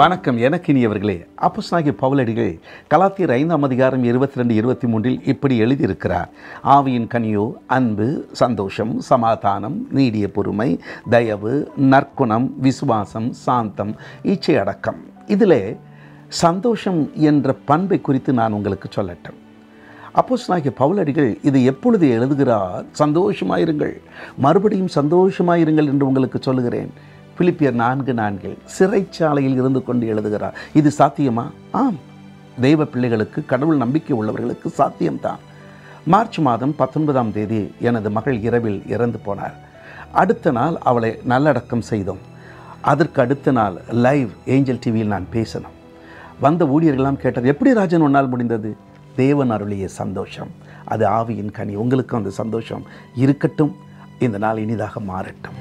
வணக்கம். எனக்கு இனியவர்களே, அப்போஸ்தலனாகிய பவுலடிகள் கலாத்தியர் 5ஆம் அதிகாரம் 22, 23 இப்படி எழுதியிருக்கிறார். ஆவியின் கனியோ அன்பு, சந்தோஷம், சமாதானம், நீடிய பொறுமை, தயவு, நற்குணம், விசுவாசம், சாந்தம், இச்சை அடக்கம். இதில் சந்தோஷம் என்ற பண்பை குறித்து நான் உங்களுக்கு சொல்லட்டும். அப்போஸ்தலனாகிய பவுலடிகள் இது எப்பொழுது எழுதுகிறார்? சந்தோஷமாயிருங்கள், மறுபடியும் சந்தோஷமாயிருங்கள் என்று உங்களுக்கு சொல்லுகிறேன். பிலிப்பியர் 4:4 சிறைச்சாலையில் இருந்து கொண்டு எழுதுகிறார். இது சாத்தியமா? ஆம், தெய்வ பிள்ளைகளுக்கு, கடவுள் நம்பிக்கை உள்ளவர்களுக்கு சாத்தியம்தான். மார்ச் மாதம் 19ஆம் தேதி எனது மகள் இரவில் இறந்து போனார். அடுத்த நாள் அவளை நல்லடக்கம் செய்தோம். அதற்கு அடுத்த நாள் லைவ் ஏஞ்சல் டிவியில் நான் பேசணும். வந்த ஊழியர்கள்லாம் கேட்டார், எப்படி ராஜன் உன்னால் முடிந்தது? தேவன் அருளிய சந்தோஷம், அது ஆவியின் கனி. உங்களுக்கும் அந்த சந்தோஷம் இருக்கட்டும். இந்த நாள் இனிதாக மாறட்டும்.